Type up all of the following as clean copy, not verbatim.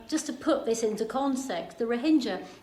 Just to put this into context, the Rohingya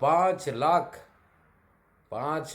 5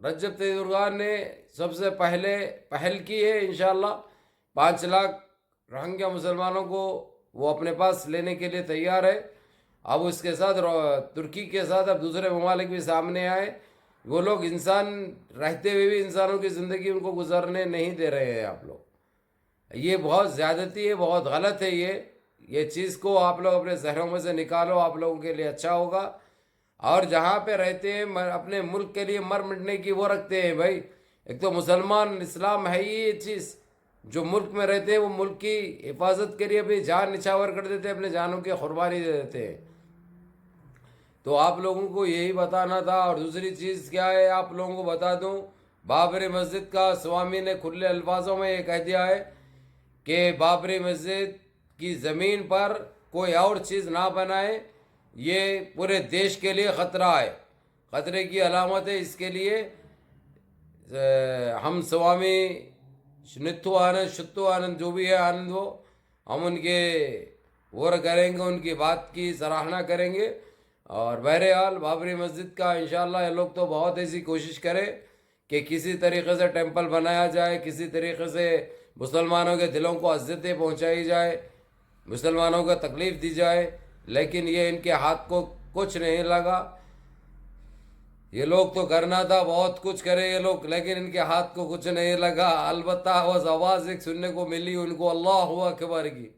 Recep Tayyip Erdogan نے سب سے پہلے پہل کی ہے. انشاءاللہ 5 لاکھ روہنگیا مسلمانوں کو وہ اپنے پاس لینے کے لیے تیار ہے. اب اس کے ساتھ ترکی کے ساتھ اب دوسرے ممالک بھی سامنے آئے. وہ لوگ انسان رہتے ہوئے بھی انسانوں کی زندگی ان کو گزرنے نہیں دے رہے ہیں. آپ لوگ یہ بہت زیادتی ہے, بہت غلط ہے. یہ چیز کو آپ لوگ اپنے ذہنوں میں سے نکالو, آپ لوگوں کے لیے اچھا ہوگا. اور جہاں پہ رہتے ہیں اپنے ملک کے لیے مر مٹنے کی وہ رکھتے ہیں بھائی. ایک تو مسلمان اسلام ہے ہی یہ چیز, جو ملک میں رہتے ہیں وہ ملک کی حفاظت کے لیے بھی جان نچھاور کر دیتے ہیں, اپنے جانوں کی قربانی دے دیتے ہیں. تو آپ لوگوں کو یہی بتانا تھا. اور دوسری چیز کیا ہے آپ لوگوں کو بتا دوں, بابری مسجد کا سوامی نے کھلے الفاظوں میں یہ کہہ دیا ہے کہ بابری مسجد کی زمین پر کوئی اور چیز نہ بنائے, یہ پورے دیش کے لیے خطرہ ہے, خطرے کی علامت ہے. اس کے لیے ہم سوامی نتھو آنند شتو آنند جو بھی ہے آنند, وہ ہم ان کے غور کریں گے, ان کی بات کی سراہنا کریں گے. اور بہرحال بابری مسجد کا انشاءاللہ یہ لوگ تو بہت ایسی کوشش کرے کہ کسی طریقے سے ٹیمپل بنایا جائے, کسی طریقے سے مسلمانوں کے دلوں کو اذیتیں پہنچائی جائے, مسلمانوں کو تکلیف دی جائے. لیکن یہ ان کے ہاتھ کو کچھ نہیں لگا. یہ لوگ تو کرنا تھا بہت کچھ کرے یہ لوگ, لیکن ان کے ہاتھ کو کچھ نہیں لگا. البتہ بس آواز ایک سننے کو ملی ان کو, اللہ اکبر کی,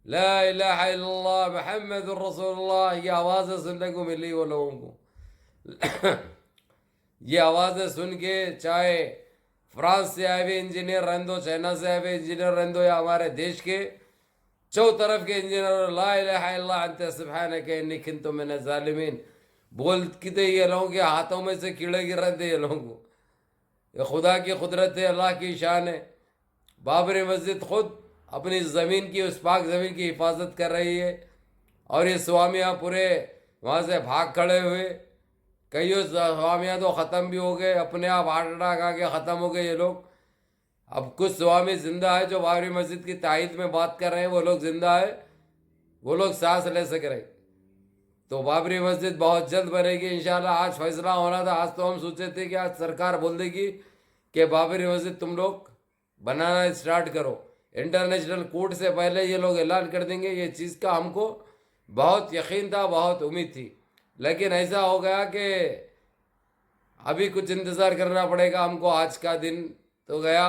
لا الہ الا اللہ محمد الرسول اللہ, یہ آوازیں سننے کو ملی وہ لوگوں کو. یہ آوازیں سن کے چاہے فرانس سے آئے ہوئے انجینئر رہندو, چائنا سے آئے ہوئے انجینئر رہندو, یا ہمارے دیش کے چو طرف کے انجینئر, لا الہ الا اللہ انت سبحانک انی کنت من الظالمین بولتے تھے. یہ لوگوں کے ہاتھوں میں سے کیڑے گر رہے تھے یہ لوگوں کو. یہ خدا کی قدرت ہے, اللہ کی شان ہے. بابری مسجد خود اپنی زمین کی, اس پاک زمین کی حفاظت کر رہی ہے. اور یہ سوامیاں پورے وہاں سے بھاگ کھڑے ہوئے. کئی سوامیاں تو ختم بھی ہو گئے, اپنے آپ ہارٹ اٹیک آ کے ختم ہو گئے یہ لوگ. اب کچھ سوامی زندہ ہے جو بابری مسجد کی تائید میں بات کر رہے ہیں, وہ لوگ زندہ ہے, وہ لوگ سانس لے سک رہے. تو بابری مسجد بہت جلد بنے گی انشاءاللہ. آج فیصلہ ہونا تھا, آج تو ہم سوچے تھے کہ آج سرکار بول دے گی کہ بابری مسجد تم لوگ بنانا اسٹارٹ کرو. انٹرنیشنل کورٹ سے پہلے یہ لوگ اعلان کر دیں گے. یہ چیز کا ہم کو بہت یقین تھا, بہت امید تھی. لیکن ایسا ہو گیا کہ ابھی کچھ انتظار کرنا پڑے گا ہم کو. آج کا دن تو گیا,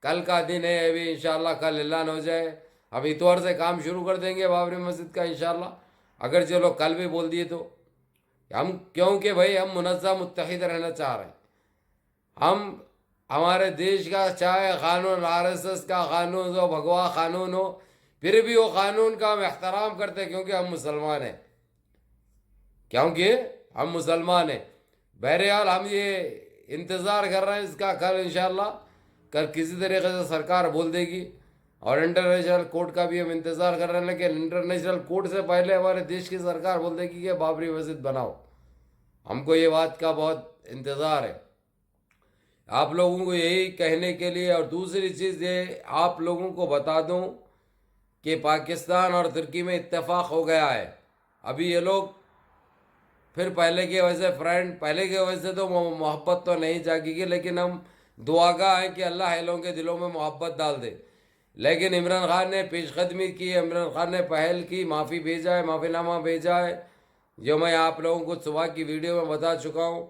کل کا دن ہے ابھی انشاءاللہ, کل اعلان ہو جائے. اب اتوار سے کام شروع کر دیں گے بابری مسجد کا انشاءاللہ. اگر جو لوگ کل بھی بول دیے تو ہم, کیونکہ بھائی ہم منظم متحد رہنا چاہ رہے ہیں. ہم ہمارے دیش کا چاہے قانون RSS کا قانون ہو, بھگوا قانون ہو, پھر بھی وہ قانون کا ہم احترام کرتے ہیں کیونکہ ہم مسلمان ہیں, کیونکہ ہم مسلمان ہیں. بہرحال ہم یہ انتظار کر رہے ہیں اس کا, کل انشاءاللہ کل کسی طریقے سے سرکار بول دے گی. اور انٹرنیشنل کورٹ کا بھی ہم انتظار کر رہے ہیں, لیکن انٹرنیشنل کورٹ سے پہلے ہمارے دیش کی سرکار بول دے گی کہ بابری مسجد بناؤ. ہم کو یہ بات کا بہت انتظار ہے آپ لوگوں کو یہی کہنے کے لیے. اور دوسری چیز یہ آپ لوگوں کو بتا دوں کہ پاکستان اور ترکی میں اتفاق ہو گیا ہے. ابھی یہ لوگ پھر پہلے کے وجہ فرینڈ, پہلے کے وجہ سے تو محبت تو نہیں جاگے گی, لیکن ہم دعاگاہ ہیں کہ اللہ ان لوگوں کے دلوں میں محبت ڈال دے. لیکن عمران خان نے پیش قدمی کی, عمران خان نے پہل کی, معافی بھیجا ہے, معافی نامہ بھیجا ہے, جو میں آپ لوگوں کو صبح کی ویڈیو میں بتا چکا ہوں.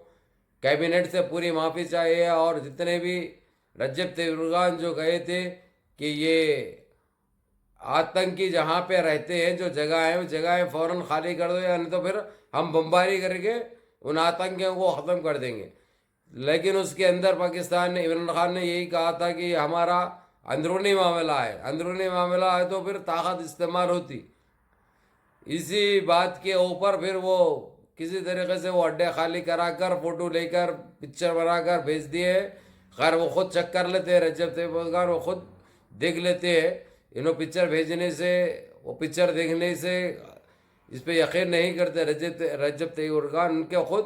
کیبنٹ سے پوری معافی چاہیے. اور جتنے بھی رجب طیب اردوغان جو کہے تھے کہ یہ آتنکی جہاں پہ رہتے ہیں, جو جگہ ہیں, وہ جگہیں فوراً خالی کر دو, یا نہیں تو پھر ہم بمباری کر کے ان آتنکیوں کو ختم کر دیں گے. لیکن اس کے اندر پاکستان نے, عمران خان نے یہی کہا تھا کہ یہ ہمارا اندرونی معاملہ ہے, اندرونی معاملہ ہے تو پھر طاقت استعمال ہوتی. اسی بات کے اوپر پھر وہ کسی طریقے سے وہ اڈے خالی کرا کر, فوٹو لے کر, پکچر بنا کر بھیج دیے. خیر وہ خود چیک کر لیتے ہیں, رجب طیب اردوغان وہ خود دیکھ لیتے ہیں. انہوں پکچر بھیجنے سے, وہ پکچر دیکھنے سے اس پہ یقین نہیں کرتے رجب طیب اردوغان. ان کے خود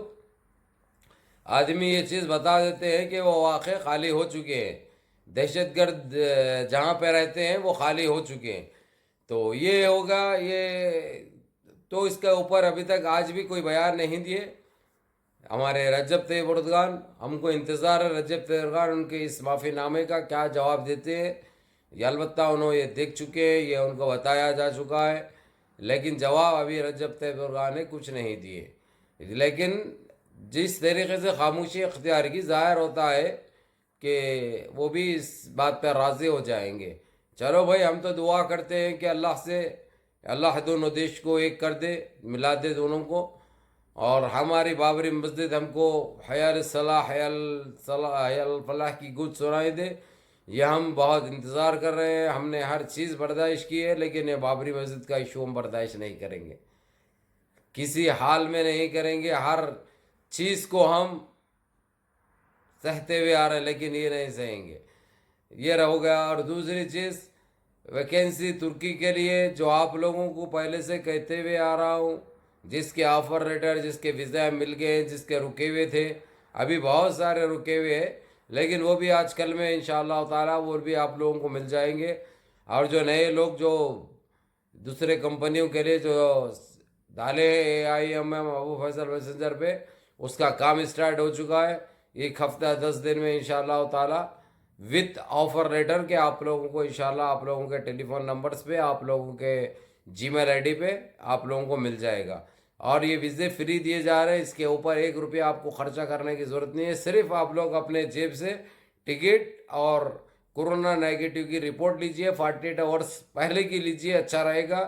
آدمی یہ چیز بتا دیتے ہیں کہ وہ واقع خالی ہو چکے ہیں, دہشت گرد جہاں پہ رہتے ہیں وہ خالی ہو چکے ہیں. تو یہ ہوگا. یہ تو اس کے اوپر ابھی تک آج بھی کوئی بیان نہیں دیے. ہمارے رجب طیب اردگان، ہم کو انتظار ہے رجب طیب اردگان ان کے اس معافی نامے کا کیا جواب دیتے ہیں. یہ البتہ انہوں یہ دیکھ چکے ہیں، یہ ان کو بتایا جا چکا ہے، لیکن جواب ابھی رجب طیب اردگان نے کچھ نہیں دیے. لیکن جس طریقے سے خاموشی اختیار کی ظاہر ہوتا ہے کہ وہ بھی اس بات پہ راضی ہو جائیں گے. چلو بھائی، ہم تو دعا کرتے ہیں کہ اللہ سے اللہ دونوں دیش کو ایک کر دے، ملا دے دونوں کو، اور ہماری بابری مسجد ہم کو حی الصلاح حی الصلاح حی الفلاح کی گونج سنائی دے. یہ ہم بہت انتظار کر رہے ہیں، ہم نے ہر چیز برداشت کی ہے، لیکن یہ بابری مسجد کا ایشو ہم برداشت نہیں کریں گے، کسی حال میں نہیں کریں گے. ہر چیز کو ہم سہتے ہوئے آ رہے ہیں، لیکن یہ نہیں سہیں گے. یہ رہو گیا. اور دوسری چیز، ویکینسی ترکی کے لیے جو آپ لوگوں کو پہلے سے کہتے ہوئے آ رہا ہوں، جس کے آفر لیٹر، جس کے ویزا مل گئے، جس کے رکے ہوئے تھے، ابھی بہت سارے رکے ہوئے ہیں، لیکن وہ بھی آج کل میں انشاءاللہ تعالیٰ وہ بھی آپ لوگوں کو مل جائیں گے. اور جو نئے لوگ جو دوسرے کمپنیوں کے لیے جو ڈالے ہیں AIMM ابو فیصل میسنجر پہ، اس کا کام اسٹارٹ ہو چکا ہے. ایک ہفتہ 10 دن میں انشاءاللہ تعالیٰ وتھ آفر لیٹر کے آپ لوگوں کو انشاءاللہ آپ لوگوں کے ٹیلی فون نمبرز پہ، آپ لوگوں کے جی میل ID پہ آپ لوگوں کو مل جائے گا. اور یہ ویزے فری دیے جا رہے ہیں، اس کے اوپر 1 روپیہ آپ کو خرچہ کرنے کی ضرورت نہیں ہے. صرف آپ لوگ اپنے جیب سے ٹکٹ اور کورونا نیگیٹو کی رپورٹ لیجئے، 48 آورس پہلے کی لیجئے، اچھا رہے گا.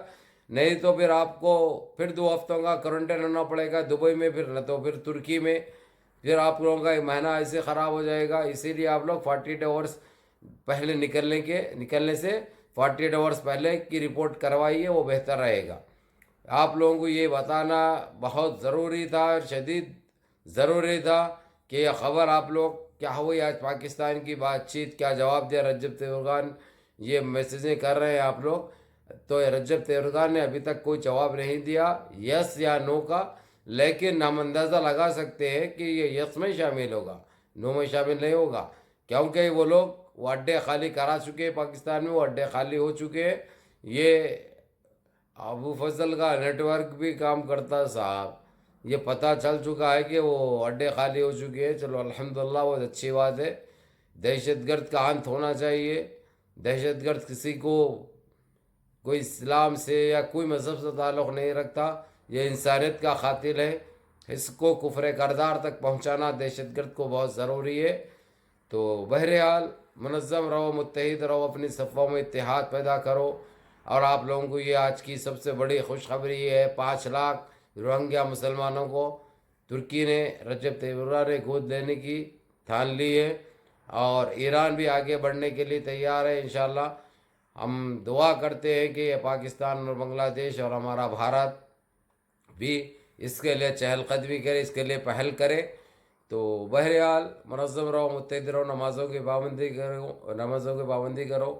نہیں تو پھر آپ کو پھر 2 ہفتوں کا کوارنٹائن ہونا پڑے گا دبئی میں، پھر نہ تو پھر ترکی میں، پھر آپ لوگوں کا 1 مہینہ ایسے خراب ہو جائے گا. اسی لیے آپ لوگ 48 آورس پہلے نکلنے سے 48 آورس پہلے کی رپورٹ کروائیے، وہ بہتر رہے گا. آپ لوگوں کو یہ بتانا بہت ضروری تھا، شدید ضروری تھا کہ یہ خبر آپ لوگ کیا ہوئی آج پاکستان کی بات چیت، کیا جواب دیا رجب طیب اردگان. یہ میسیجیں کر رہے ہیں آپ لوگ، تو رجب طیب اردگان نے ابھی تک کوئی جواب نہیں دیا یس یا نو کا. لیکن ہم اندازہ لگا سکتے ہیں کہ یہ یس میں شامل ہوگا، نو میں شامل نہیں ہوگا، کیونکہ وہ لوگ وہ اڈے خالی کرا چکے ہیں پاکستان میں، وہ اڈے خالی ہو چکے ہیں. یہ ابو فضل کا نیٹ ورک بھی کام کرتا ہے صاحب، یہ پتہ چل چکا ہے کہ وہ اڈے خالی ہو چکے ہیں. چلو الحمدللہ، وہ اچھی بات ہے. دہشت گرد کا انت ہونا چاہیے. دہشت گرد کسی کو کوئی اسلام سے یا کوئی مذہب سے تعلق نہیں رکھتا، یہ انسانیت کا قاتل ہے. اس کو کفر کردار تک پہنچانا دہشت گرد کو بہت ضروری ہے. تو بہرحال منظم رہو، متحد رہو، اپنی صفوں میں اتحاد پیدا کرو. اور آپ لوگوں کو یہ آج کی سب سے بڑی خوشخبری یہ ہے، 5 لاکھ روہنگیا مسلمانوں کو ترکی نے رجب طیب اردگان نے گود لینے کی ٹھان لی ہے، اور ایران بھی آگے بڑھنے کے لیے تیار ہے. انشاءاللہ ہم دعا کرتے ہیں کہ یہ پاکستان اور بنگلہ دیش اور ہمارا بھارت بھی اس کے لیے چہل قدمی کرے، اس کے لیے پہل کرے. تو بہرحال منظم رہو، متحد رہو، نمازوں کی پابندی کرو.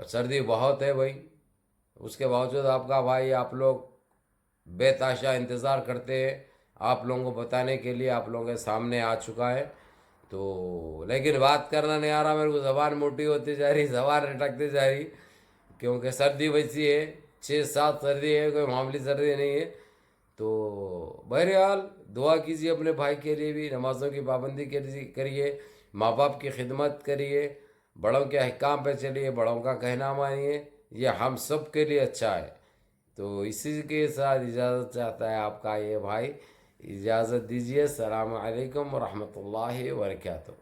سردی بہت ہے بھائی، اس کے باوجود آپ کا بھائی، آپ لوگ بے تحاشا انتظار کرتے ہیں. آپ لوگوں کو بتانے کے لیے آپ لوگوں کے سامنے آ چکا ہے. تو لیکن بات کرنا نہیں آ رہا میرے کو، زبان موٹی ہوتی جا رہی، زبان لٹکتی جا رہی، کیونکہ سردی ویسی ہے، 6-7 سردی ہے، کوئی معمولی سردی نہیں ہے. تو بہرحال دعا کیجیے اپنے بھائی کے لیے بھی، نمازوں کی پابندی کریے، ماں باپ کی خدمت کریے، بڑوں کے احکام پہ چلیے، بڑوں کا کہنا مانیے، یہ ہم سب کے لیے اچھا ہے. تو اسی کے ساتھ اجازت چاہتا ہے آپ کا یہ بھائی. اجازت دیجیے. السلام علیکم ورحمۃ اللہ وبرکاتہ.